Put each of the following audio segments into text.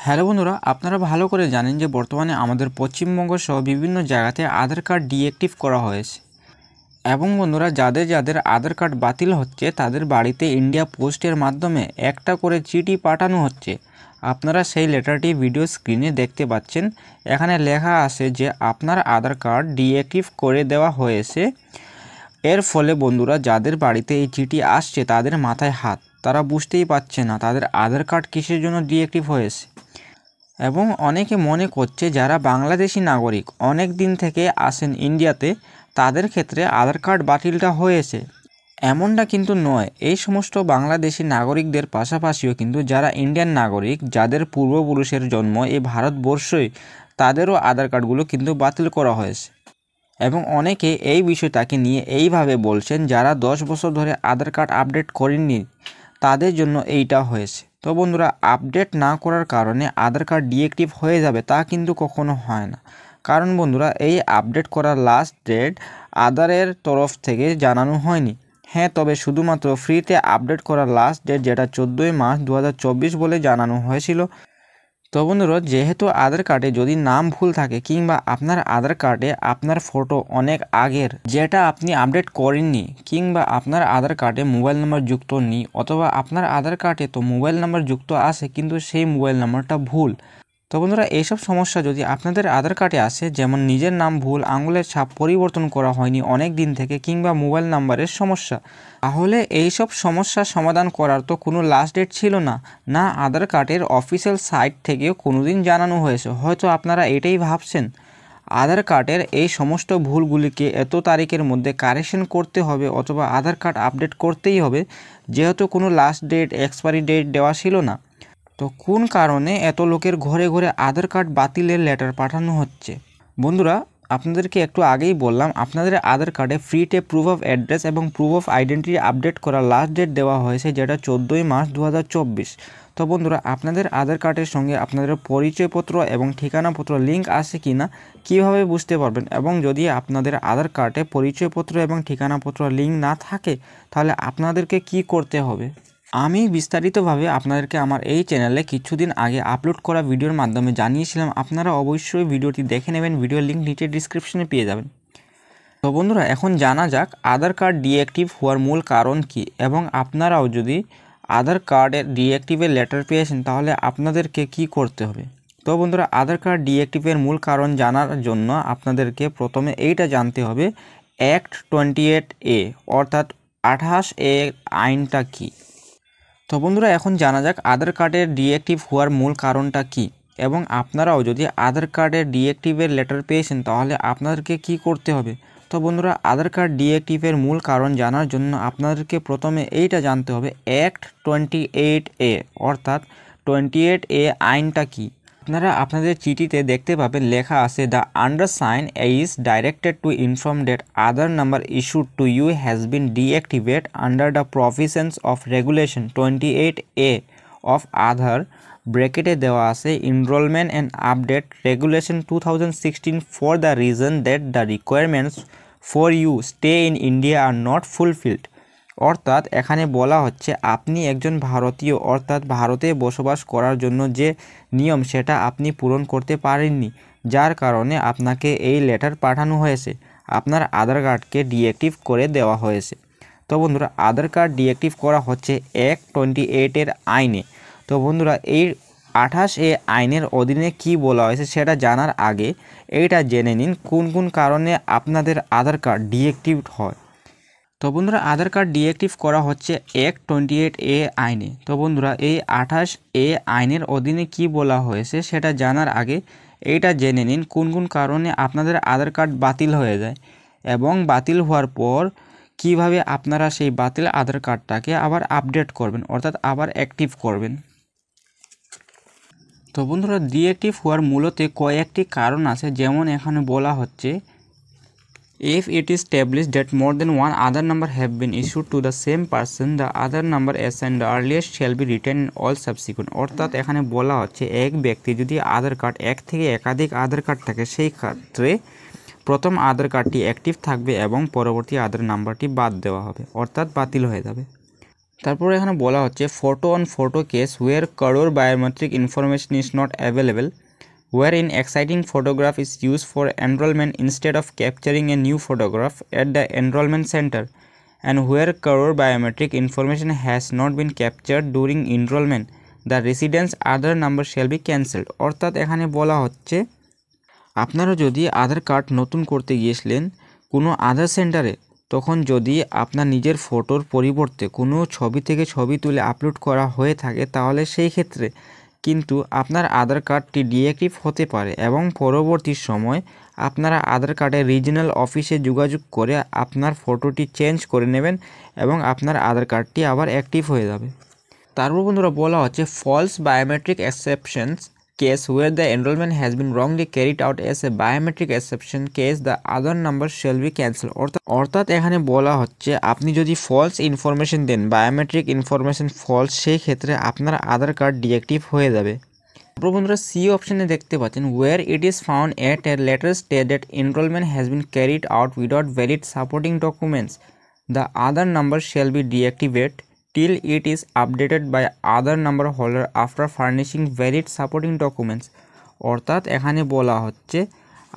Hello বন্ধুরা, আপনারা ভালো করে জানেন যে বর্তমানে আমাদের পশ্চিমবঙ্গ সহ বিভিন্ন জায়গাতে আধার কার্ড ডিঅ্যাক্টিভ করা হয়েছে। এবং বন্ধুরা, যাদের আধার কার্ড বাতিল হচ্ছে তাদের বাড়িতে ইন্ডিয়া পোস্টের মাধ্যমে একটা করে চিঠি পাঠানো হচ্ছে। আপনারা সেই লেটারটি ভিডিও স্ক্রিনে দেখতে পাচ্ছেন। এখানে লেখা আছে যে আপনার আধার কার্ড ডিঅ্যাক্টিভ করে দেওয়া হয়েছে। এর ফলে বন্ধুরা, যাদের বাড়িতে এই চিঠি আসছে তাদের মাথায় হাত, তারা বুঝতেই পারছে না তাদের আধার কার্ড কিসের জন্য ডিঅ্যাক্টিভ হয়েছে। এবং অনেকে মনে করছে যারা বাংলাদেশি নাগরিক অনেক দিন থেকে আসেন ইন্ডিয়াতে, তাদের ক্ষেত্রে আধার কার্ড বাতিলটা হয়েছে। এমনটা কিন্তু নয়। এই সমস্ত বাংলাদেশি নাগরিকদের পাশাপাশিও কিন্তু যারা ইন্ডিয়ান নাগরিক, যাদের পূর্বপুরুষের জন্ম এই ভারতবর্ষই, তাদেরও আধার কার্ডগুলো কিন্তু বাতিল করা হয়েছে। এবং অনেকে এই বিষয়টাকে নিয়ে এইভাবে বলছেন, যারা 10 বছর ধরে আধার কার্ড আপডেট করেননি তাদের জন্য এইটা হয়েছে। তো বন্ধুরা, আপডেট না করার কারণে আধার কার্ড ডিঅ্যাক্টিভ হয়ে যাবে তা কিন্তু কখনো হয় না। কারণ বন্ধুরা, এই আপডেট করার লাস্ট ডেট আধারের তরফ থেকে জানানো হয়নি। হ্যাঁ, তবে শুধুমাত্র ফ্রিতে আপডেট করার লাস্ট ডেট, যেটা 14 মার্চ 2024 বলে জানানো হয়েছিল। তো বন্ধুরা, যেহেতু আধার কার্ডে যদি নাম ভুল থাকে কিংবা আপনার আধার কার্ডে আপনার ফটো অনেক আগের যেটা আপনি আপডেট করেননি, কিংবা আপনার আধার কার্ডে মোবাইল নাম্বার যুক্ত নেই, অথবা আপনার আধার কার্ডে তো মোবাইল নাম্বার যুক্ত আছে কিন্তু সেই মোবাইল নাম্বারটা ভুল। তো বন্ধুরা, এইসব সমস্যা যদি আপনাদের আধার কার্ডে আসে, যেমন নিজের নাম ভুল, আঙুলের ছাপ পরিবর্তন করা হয়নি অনেক দিন থেকে, কিংবা মোবাইল নাম্বারের সমস্যা, তাহলে এইসব সমস্যার সমাধান করার তো কোনো লাস্ট ডেট ছিল না, না আধার কার্ডের অফিসিয়াল সাইট থেকেও কোনো দিন জানানো হয়েছে। হয়তো আপনারা এটাই ভাবছেন আধার কার্ডের এই সমস্ত ভুলগুলিকে এত তারিখের মধ্যে কারেকশন করতে হবে, অথবা আধার কার্ড আপডেট করতেই হবে, যেহেতু কোনো লাস্ট ডেট এক্সপায়ারি ডেট দেওয়া ছিল না। তো কোন কারণে এত লোকের ঘরে ঘরে আধার কার্ড বাতিলের লেটার পাঠানো হচ্ছে? বন্ধুরা, আপনাদেরকে একটু আগেই বললাম আপনাদের আধার কার্ডে ফ্রিতে প্রুফ অফ অ্যাড্রেস এবং প্রুফ অফ আইডেন্টিটি আপডেট করার লাস্ট ডেট দেওয়া হয়েছে, যেটা 14 মার্চ 2024। তো বন্ধুরা, আপনাদের আধার কার্ডের সঙ্গে আপনাদের পরিচয়পত্র এবং ঠিকানাপত্র লিঙ্ক আছে কি না কীভাবে বুঝতে পারবেন? এবং যদি আপনাদের আধার কার্ডে পরিচয়পত্র এবং ঠিকানাপত্র লিঙ্ক না থাকে, তাহলে আপনাদেরকে কি করতে হবে? আমি বিস্তারিতভাবে আপনাদেরকে আমার এই চ্যানেলে কিছুদিন আগে আপলোড করা ভিডিওর মাধ্যমে জানিয়েছিলাম। আপনারা অবশ্যই ভিডিওটি দেখে নেবেন, ভিডিওর লিঙ্ক নিচে ডিসক্রিপশনে পেয়ে যাবেন। তো বন্ধুরা, এখন জানা যাক আধার কার্ড ডিঅ্যাক্টিভ হওয়ার মূল কারণ কি, এবং আপনারাও যদি আধার কার্ডের ডিঅ্যাক্টিভের লেটার পেয়েছেন তাহলে আপনাদেরকে কি করতে হবে। তো বন্ধুরা, আধার কার্ড ডিঅ্যাক্টিভের মূল কারণ জানার জন্য আপনাদেরকে প্রথমে এইটা জানতে হবে, অ্যাক্ট 28A অর্থাৎ 28A আইনটা কী। তো বন্ধুরা, এখন জানা যাক আধার কার্ডের ডিঅ্যাক্টিভ হওয়ার মূল কারণটা কি, এবং আপনারাও যদি আধার কার্ডের ডিঅ্যাক্টিভের লেটার পেয়েছেন তাহলে আপনাদেরকে কি করতে হবে। তো বন্ধুরা, আধার কার্ড ডিঅ্যাক্টিভের মূল কারণ জানার জন্য আপনাদেরকে প্রথমে এইটা জানতে হবে, অ্যাক্ট 28A অর্থাৎ 28A আইনটা কি। আপনারা আপনাদের চিঠিতে দেখতে পাবেন লেখা আছে, the undersign is directed to inform that Aadhaar number issued to you has been deactivate under the provisions of regulation 28A of Aadhaar, ব্র্যাকেটে দেওয়া আছে enrolment and update regulation 2016 for the reason that the requirements for you stay in India are not fulfilled. অর্থাৎ এখানে বলা হচ্ছে আপনি একজন ভারতীয়, অর্থাৎ ভারতে বসবাস করার জন্য যে নিয়ম সেটা আপনি পূরণ করতে পারেননি, যার কারণে আপনাকে এই লেটার পাঠানো হয়েছে, আপনার আধার কার্ডকে ডিঅ্যাক্টিভ করে দেওয়া হয়েছে। তো বন্ধুরা, আধার কার্ড ডিঅ্যাক্টিভ করা হচ্ছে অ্যাক্ট 28-এর আইনে। তো বন্ধুরা, এই 28A আইনের অধীনে কি বলা হয়েছে সেটা জানার আগে এইটা জেনে নিন কোন কোন কারণে আপনাদের আধার কার্ড ডিঅ্যাক্টিভ হয়। তো বন্ধুরা, আধার কার্ড ডিঅ্যাক্টিভ করা হচ্ছে অ্যাক্ট 28A আইনে। তো বন্ধুরা, এই 28A আইনের অধীনে কি বলা হয়েছে সেটা জানার আগে এইটা জেনে নিন কোন কোন কারণে আপনাদের আধার কার্ড বাতিল হয়ে যায়, এবং বাতিল হওয়ার পর কিভাবে আপনারা সেই বাতিল আধার কার্ডটাকে আবার আপডেট করবেন, অর্থাৎ আবার অ্যাক্টিভ করবেন। তো বন্ধুরা, ডিঅ্যাক্টিভ হওয়ার মূলত কয়েকটি কারণ আছে, যেমন এখানে বলা হচ্ছে, if it is established that more than one Aadhaar number have been issued to the same person, the Aadhaar number assigned the earliest shall be retained in all subsequent। অর্থাৎ এখানে বলা হচ্ছে এক ব্যক্তি যদি আধার কার্ড এক থেকে একাধিক আধার কার্ড থাকে, সেই ক্ষেত্রে প্রথম আধার কার্ডটি অ্যাক্টিভ থাকবে এবং পরবর্তী আধার নাম্বারটি বাদ দেওয়া হবে, অর্থাৎ বাতিল হয়ে যাবে। তারপরে এখানে বলা হচ্ছে photo on photo case where কারোর biometric information is not available, wherein exciting photograph is used for enrollment instead of capturing a new photograph at the enrollment center, and where Karor biometric information has not been captured during enrollment, the resident's Aadhaar number shall be cancelled. অর্থাৎ এখানে বলা হচ্ছে আপনারা যদি আধার card নতুন করতে গিয়েছিলেন কোনো আধার সেন্টারে, তখন যদি আপনার নিজের ফটোর পরিবর্তে কোনো ছবি থেকে ছবি তুলে আপলোড করা হয়ে থাকে, তাহলে সেই ক্ষেত্রে কিন্তু আপনার আধার কার্ডটি ডিঅ্যাক্টিভ হতে পারে এবং পরবর্তী সময় আপনারা আধার কার্ডের রিজিনাল অফিসে যোগাযোগ করে আপনার ফটোটি চেঞ্জ করে নেবেন এবং আপনার আধার কার্ডটি আবার অ্যাক্টিভ হয়ে যাবে। তারপর বন্ধুরা বলা হচ্ছে false biometric exceptions case where the enrollment has been wrongly carried out as a biometric exception case, the Aadhaar number shall be cancelled. অর্থাৎ এখানে বলা হচ্ছে আপনি যদি ফলস ইনফরমেশন দেন, বায়োমেট্রিক ইনফরমেশন ফলস, সেই ক্ষেত্রে আপনার আধার কার্ড ডিঅ্যাক্টিভ হয়ে যাবে। তারপর বন্ধুরা সি অপশনে দেখতে পাচ্ছেন where it is found at a later stage that enrollment has been carried out without valid supporting documents, the Aadhaar number shall be deactivated till it is updated by Aadhaar number holder after furnishing valid supporting documents. অর্থাৎ এখানে বলা হচ্ছে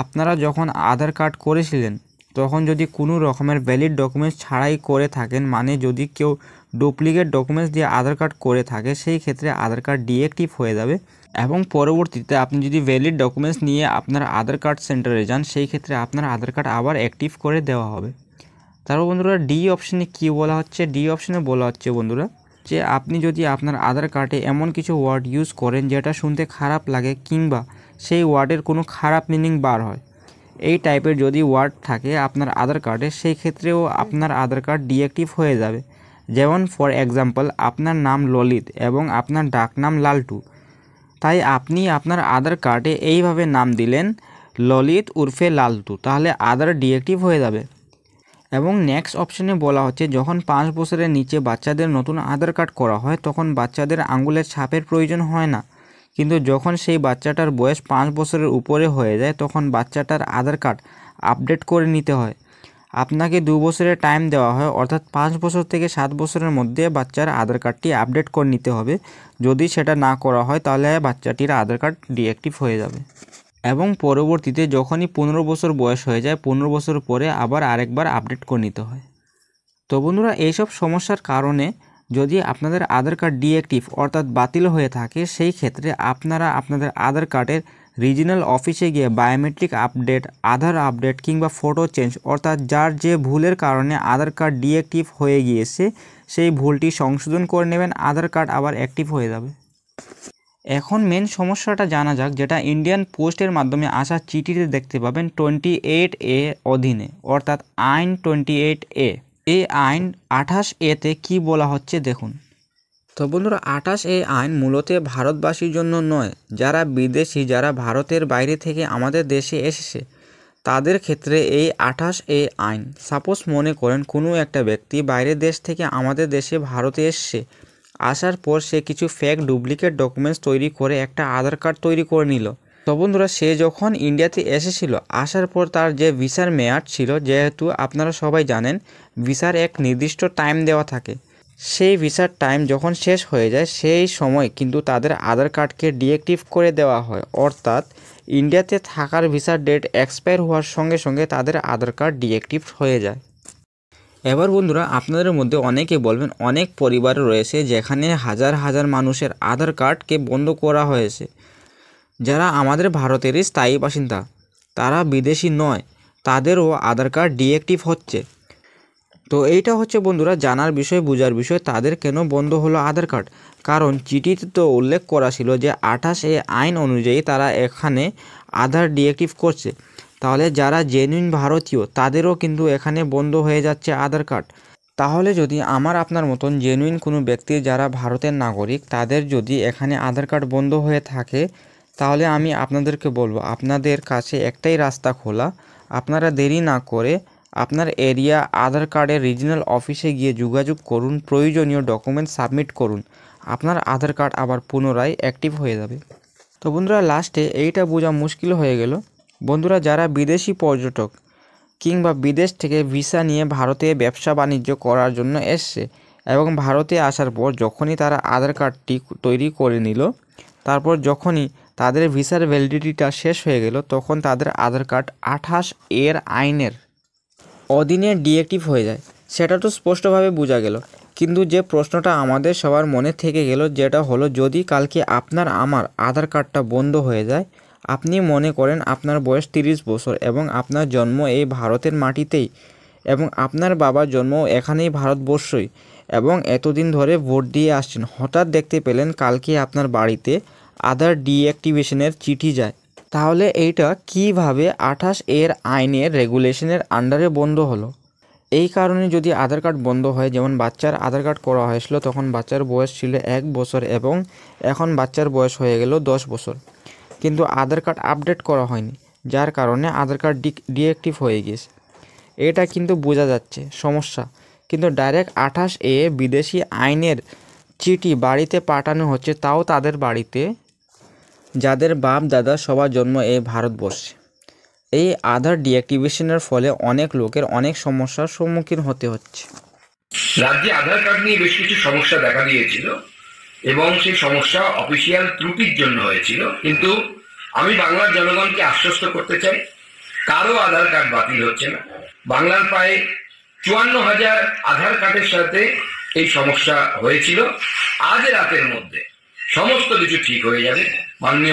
আপনারা যখন আধার card করেছিলেন তখন যদি কোনো রকমের ভ্যালিড ডকুমেন্টস ছাড়াই করে থাকেন, মানে যদি কেউ ডুপ্লিকেট ডকুমেন্টস দিয়ে আধার কার্ড করে থাকে, সেই ক্ষেত্রে আধার কার্ড ডিঅ্যাক্টিভ হয়ে যাবে এবং পরবর্তীতে আপনি যদি ভ্যালিড ডকুমেন্টস নিয়ে আপনার আধার কার্ড সেন্টারে যান, সেই ক্ষেত্রে আপনার আধার কার্ড আবার অ্যাক্টিভ করে দেওয়া হবে। তারপর বন্ধুরা ডি অপশানে কী বলা হচ্ছে, ডি অপশানে বলা হচ্ছে বন্ধুরা যে আপনি যদি আপনার আধার কার্ডে এমন কিছু ওয়ার্ড ইউজ করেন যেটা শুনতে খারাপ লাগে কিংবা সেই ওয়ার্ডের কোনো খারাপ মিনিং বার হয়, এই টাইপের যদি ওয়ার্ড থাকে আপনার আধার কার্ডে, সেই ক্ষেত্রেও আপনার আধার কার্ড ডিঅ্যাক্টিভ হয়ে যাবে। যেমন ফর এক্সাম্পল আপনার নাম ললিত এবং আপনার ডাকনাম লালটু, তাই আপনি আপনার আধার কার্ডে এইভাবে নাম দিলেন ললিত উর্ফে লালটু, তাহলে আধার ডিঅ্যাক্টিভ হয়ে যাবে। এবং নেক্সট অপশানে বলা হচ্ছে যখন 5 বছরের নিচে বাচ্চাদের নতুন আধার কার্ড করা হয় তখন বাচ্চাদের আঙুলের ছাপের প্রয়োজন হয় না, কিন্তু যখন সেই বাচ্চাটার বয়স 5 বছরের উপরে হয়ে যায় তখন বাচ্চাটার আধার কার্ড আপডেট করে নিতে হয়। আপনাকে 2 বছরের টাইম দেওয়া হয়, অর্থাৎ 5 বছর থেকে 7 বছরের মধ্যে বাচ্চার আধার কার্ডটি আপডেট করে নিতে হবে। যদি সেটা না করা হয় তাহলে বাচ্চাটির আধার কার্ড ডিঅ্যাক্টিভ হয়ে যাবে এবং পরবর্তীতে যখনই 15 বছর বয়স হয়ে যায় 15 বছর পরে আবার আরেকবার আপডেট করে নিতে হয়। তো বন্ধুরা এইসব সমস্যার কারণে যদি আপনাদের আধার কার্ড ডিঅ্যাক্টিভ অর্থাৎ বাতিল হয়ে থাকে, সেই ক্ষেত্রে আপনারা আপনাদের আধার কার্ডের রিজিনাল অফিসে গিয়ে বায়োমেট্রিক আপডেট, আধার আপডেট কিংবা ফটো চেঞ্জ, অর্থাৎ যার যে ভুলের কারণে আধার কার্ড ডিঅ্যাক্টিভ হয়ে গিয়েছে সেই ভুলটি সংশোধন করে নেবেন, আধার কার্ড আবার অ্যাক্টিভ হয়ে যাবে। এখন মেন সমস্যাটা জানা যাক, যেটা ইন্ডিয়ান পোস্টের মাধ্যমে আসা চিঠিতে দেখতে পাবেন 28A অধীনে, অর্থাৎ আইন 28A। এই আইন 28A-তে কী বলা হচ্ছে দেখুন। তো বন্ধুরা 28A আইন মূলত ভারতবাসীর জন্য নয়, যারা বিদেশি, যারা ভারতের বাইরে থেকে আমাদের দেশে এসেছে তাদের ক্ষেত্রে এই 28A আইন। সাপোজ মনে করেন কোনো একটা ব্যক্তি বাইরের দেশ থেকে আমাদের দেশে ভারতে এসছে, আসার পর সে কিছু ফেক ডুপ্লিকেট ডকুমেন্টস তৈরি করে একটা আধার কার্ড তৈরি করে নিল। তো বন্ধুরা সে যখন ইন্ডিয়াতে এসেছিল, আসার পর তার যে ভিসার মেয়াদ ছিল, যেহেতু আপনারা সবাই জানেন ভিসার এক নির্দিষ্ট টাইম দেওয়া থাকে, সেই ভিসার টাইম যখন শেষ হয়ে যায় সেই সময় কিন্তু তাদের আধার কার্ডকে ডিঅ্যাক্টিভ করে দেওয়া হয়, অর্থাৎ ইন্ডিয়াতে থাকার ভিসার ডেট এক্সপায়ার হওয়ার সঙ্গে সঙ্গে তাদের আধার কার্ড ডিঅ্যাক্টিভ হয়ে যায়। এবার বন্ধুরা আপনাদের মধ্যে অনেকে বলবেন অনেক পরিবার রয়েছে যেখানে হাজার হাজার মানুষের আধার কার্ডকে বন্ধ করা হয়েছে, যারা আমাদের ভারতেরই স্থায়ী বাসিন্দা, তারা বিদেশি নয়, তাদেরও আধার কার্ড ডিঅ্যাক্টিভ হচ্ছে। তো এইটা হচ্ছে বন্ধুরা জানার বিষয়, বোঝার বিষয়, তাদের কেন বন্ধ হলো আধার কার্ড। কারণ চিঠিতে তো উল্লেখ করা ছিল যে 28A আইন অনুযায়ী তারা এখানে আধার ডিঅ্যাক্টিভ করছে, তাহলে যারা জেনুইন ভারতীয় তাদেরও কিন্তু এখানে বন্ধ হয়ে যাচ্ছে আধার কার্ড। তাহলে যদি আমার আপনার মতন জেনুইন কোনো ব্যক্তি যারা ভারতের নাগরিক তাদের যদি এখানে আধার কার্ড বন্ধ হয়ে থাকে, তাহলে আমি আপনাদেরকে বলবো আপনাদের কাছে একটাই রাস্তা খোলা, আপনারা দেরি না করে আপনার এরিয়া আধার কার্ডের রিজিনাল অফিসে গিয়ে যোগাযোগ করুন, প্রয়োজনীয় ডকুমেন্ট সাবমিট করুন, আপনার আধার কার্ড আবার পুনরায় অ্যাক্টিভ হয়ে যাবে। তো বন্ধুরা লাস্টে এইটা বোঝা মুশকিল হয়ে গেল, বন্ধুরা যারা বিদেশি পর্যটক কিংবা বিদেশ থেকে ভিসা নিয়ে ভারতে ব্যবসা বাণিজ্য করার জন্য এসছে, এবং ভারতে আসার পর যখনই তারা আধার কার্ডটি তৈরি করে নিল, তারপর যখনই তাদের ভিসার ভ্যালিডিটিটা শেষ হয়ে গেল, তখন তাদের আধার কার্ড 28 আইনের অধীনে ডিঅ্যাক্টিভ হয়ে যায়। সেটা তো স্পষ্টভাবে বোঝা গেল, কিন্তু যে প্রশ্নটা আমাদের সবার মনে থেকে গেল, যেটা হলো যদি কালকে আপনার আমার আধার কার্ডটা বন্ধ হয়ে যায়, আপনি মনে করেন আপনার বয়স 30 বছর এবং আপনার জন্ম এই ভারতের মাটিতেই এবং আপনার বাবার জন্ম এখানেই ভারতবর্ষই এবং এতদিন ধরে ভোট দিয়ে আসছেন, হঠাৎ দেখতে পেলেন কালকে আপনার বাড়িতে আধার ডিঅ্যাক্টিভেশনের চিঠি যায়, তাহলে এইটা কিভাবে 28 আইনের রেগুলেশনের আন্ডারে বন্ধ হলো? এই কারণে যদি আধার কার্ড বন্ধ হয়, যেমন বাচ্চার আধার কার্ড করা হয়েছিল তখন বাচ্চার বয়স ছিল 1 বছর এবং এখন বাচ্চার বয়স হয়ে গেল 10 বছর, কিন্তু আধার কার্ড আপডেট করা হয়নি, যার কারণে আধার কার্ড ডিঅ্যাক্টিভ হয়ে গিয়েছে। এটা কিন্তু বোঝা যাচ্ছে সমস্যা, কিন্তু ডাইরেক্ট 28 বিদেশি আইনের চিঠি বাড়িতে পাঠানো হচ্ছে, তাও তাদের বাড়িতে যাদের বাপ দাদা সবার জন্ম এই ভারতবর্ষে। এই আধার ডিঅ্যাক্টিভেশনের ফলে অনেক লোকের অনেক সমস্যার সম্মুখীন হতে হচ্ছে। রাজ্যে আধার কার্ড নিয়ে বেশ কিছু সমস্যা দেখা দিয়েছিল এবং সেই সমস্যা অফিসিয়াল ত্রুটির জন্য হয়েছিল, কিন্তু আমি বাংলার জনগণকে আশ্বস্ত করতে চাই কারো আধার কার্ড বাতিল হচ্ছে না। বাংলার প্রায় 54,000 আধার কার্ডের সাথে এই সমস্যা হয়েছিল। আজ রাতের মধ্যে সমস্ত কিছু ঠিক হয়ে যাবে। মাননীয়